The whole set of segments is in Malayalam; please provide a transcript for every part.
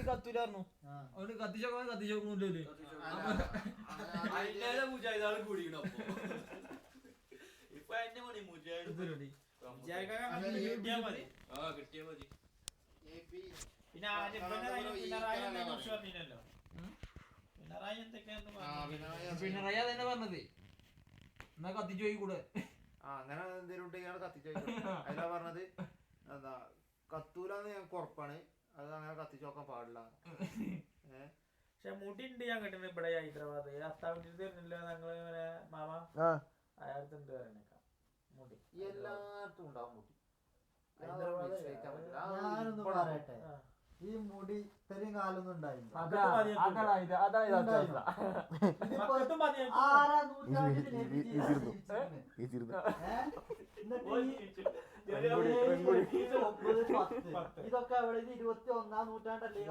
കത്തൂലായിരുന്നു അവന് കത്തിച്ചോക്കൊന്നുമില്ലേ മുജാഹിദാള് കൂടിക്കണോ ഇപ്പൊ എന്നെ മതി മുജാഹിദ് കിട്ടിയാ മതി പിന്നെ ആദ്യം പിണറായി പറഞ്ഞില്ലല്ലോ പിണറായി എന്തൊക്കെയാന്ന് പിണറായി അതന്നെ പറഞ്ഞത് എന്നാ കത്തിച്ചു പോയി കൂടെ അങ്ങനെ എന്തേലും ഉണ്ടെങ്കിൽ കത്തിച്ചു അതിലാ പറഞ്ഞത് എന്താ കത്തൂലെന്ന് ഞങ്ങൾക്ക് ഉറപ്പാണ് അത് അങ്ങനെ കത്തിച്ചു നോക്കാൻ പാടില്ല. പക്ഷെ മുടി ഉണ്ട് ഞാൻ കേട്ടിട്ടുണ്ട് ഇവിടെ ഹൈദരാബാദ് അത്താവിന്റെ തരുന്നില്ല ഞങ്ങള് ഇങ്ങനെ മാമ അയാളത്തുണ്ട് പറയണേക്കാം മുടി എല്ലായിടത്തും ഉണ്ടാവും മുടി. ഞാനൊന്നും പറയട്ടെ ഈ മുടി ഇത്രയും കാലൊന്നും ഉണ്ടായില്ല. ഇതൊക്കെ അവിടെ 21-ാം നൂറ്റാണ്ടല്ലേ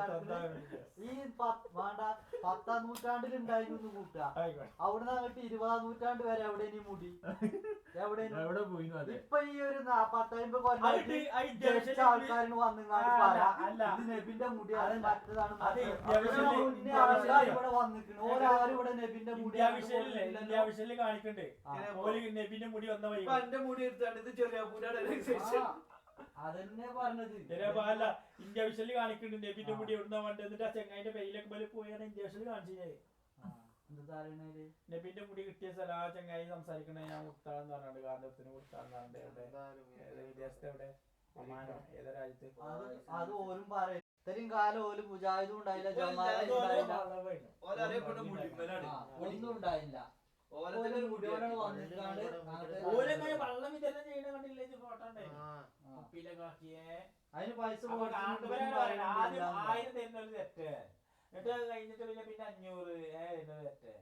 ഈ 10-ാം നൂറ്റാണ്ടിൽ ഉണ്ടായിരുന്നു കൂട്ടുക. അവിടുന്ന് അങ്ങോട്ട് 20-ാം നൂറ്റാണ്ട് വരെ എവിടെ ഇനി മുടി എവിടെ പോയി. ഇപ്പൊ ഈ ഒരു 40-50 കൊല്ലം ആൾക്കാരിന് വന്നിങ്ങാണ്ട് പറയാം നബിന്റെ മുടി മറ്റതാണ് ഇവിടെ വന്നിട്ടുണ്ട് ഓരാരും ഇവിടെ നബിന്റെ മുടി കാണിക്കണ്ടേ നബിന്റെ മുടി വന്ന വഴി എന്റെ മുടി എടുത്താണ് ഇത് ചെറിയ അതന്നെ പറഞ്ഞത്. അല്ല ഇന്ത്യ വിഷനിൽ കാണിക്കുന്നുണ്ട് നബിന്റെ മുടി എവിടുന്ന വേണ്ടത് എന്നിട്ട് ആ ചെങ്ങായിന്റെ പേരിലൊക്കെ പോലെ പോയാണ് ഇന്ത്യ വിഷനിൽ കാണിച്ചത്. നബിന്റെ മുടി കിട്ടിയ സ്ഥലം ആ ചെങ്ങായി സംസാരിക്കണേ ഞാൻ മുത്താണെന്ന് പറഞ്ഞിട്ട് ഗാന്ധത്തിന് മുത്താന്ന് പറഞ്ഞിട്ട് വിദേശത്ത് എവിടെ ഒമാനോ ഏതോ രാജ്യത്ത് അത് ഓരും പറയും ഇത്രയും കാലം ഓലും മുജാഹിദും ഉണ്ടായില്ല ജമാഅത്തും ഉണ്ടായില്ല ഒന്നും ഉണ്ടായില്ല. വെള്ളം വിതരണം ചെയ്യണ കണ്ടില്ലേ ഫോട്ടോ അതിന് പൈസ 1000 തരുന്നത് തെറ്റ് എന്നിട്ട് അത് കഴിഞ്ഞിട്ട് പിന്നെ 500 തരുന്നത് തെറ്റ്.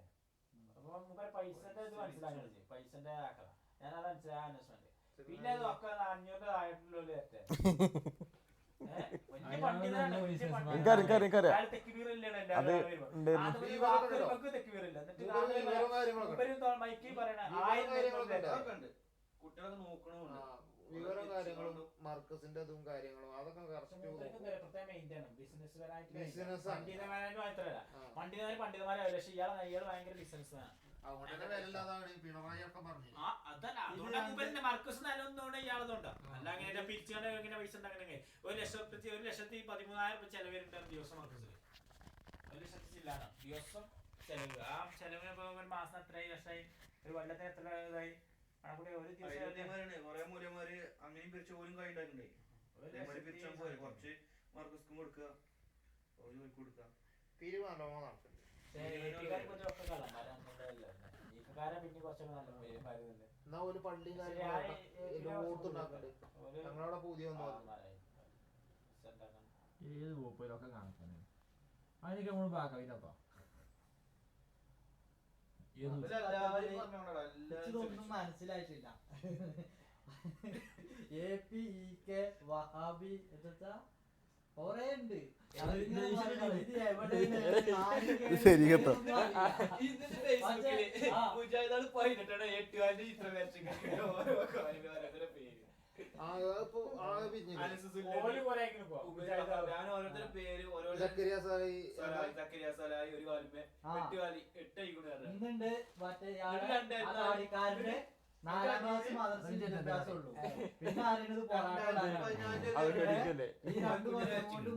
അപ്പൊ നമുക്ക് പൈസന്റെ ഇത് മനസ്സിലാക്കി പൈസന്റെ ആക്കണം ഞാനത് മനസ്സിലായ അന്വേഷണം. പിന്നെ അത് ഒക്കെ 500 ആയിട്ടുള്ള തെറ്റ് കുട്ടികളൊക്കെ നോക്കണമുണ്ട് വിവരം കാര്യങ്ങളും മർക്കസിന്റെ അതും കാര്യങ്ങളും അതൊക്കെ പണ്ഡിതന്മാരല്ല പക്ഷെ ഇയാള് ഭയങ്കര ബിസിനസ്സാണ്. മർക്കസ് നല്ലൊന്നുകൊണ്ട് ഇയാളതുണ്ടോ അല്ല അങ്ങനെ പിരിച്ചുകൊണ്ട് ഇങ്ങനെ പൈസ ഉണ്ടാക്കണമെങ്കിൽ 1,13,000 ചെലവ് വരുന്നുണ്ട് ദിവസം മർക്കസിൽ 1,00,000 ദിവസം ചെലവ്. ആ ചെലവിന് ഇപ്പൊ ഒരു മാസം എത്ര ലക്ഷമായി ഒരു കൊല്ലത്തിന് എത്ര ഇതായി കൊറേ മൂലമാര് അങ്ങനെയും പിരിച്ച പോലും കൈണ്ടായിട്ടുണ്ടേ കുറച്ച് മർക്കസ്ക്കും കൊടുക്കുക കൊടുക്കുക തീരുമാനമോ എന്നാ ഒരു പള്ളി ഞങ്ങളവിടെ പുതിയ ഏത് പോപ്പയിലൊക്കെ കാണിക്കാനാണ് അതിനൊക്കെ നമ്മള് ബാക്കവില്ലപ്പാ ഇതൊന്നും മനസ്സിലായിട്ടില്ല. APEK വഹാബി കൊറേ ഉണ്ട്. ശരി കേട്ടോ ഓരോരുത്തരുടെ പേര് ഇന്നുണ്ട് മറ്റേ 4ാം ക്ലാസ് മദ്രസയിൽ വ്യത്യാസമുള്ളൂ. പിന്നെ അറിയണത് ഈ 2 കൊല്ലം കൊണ്ട്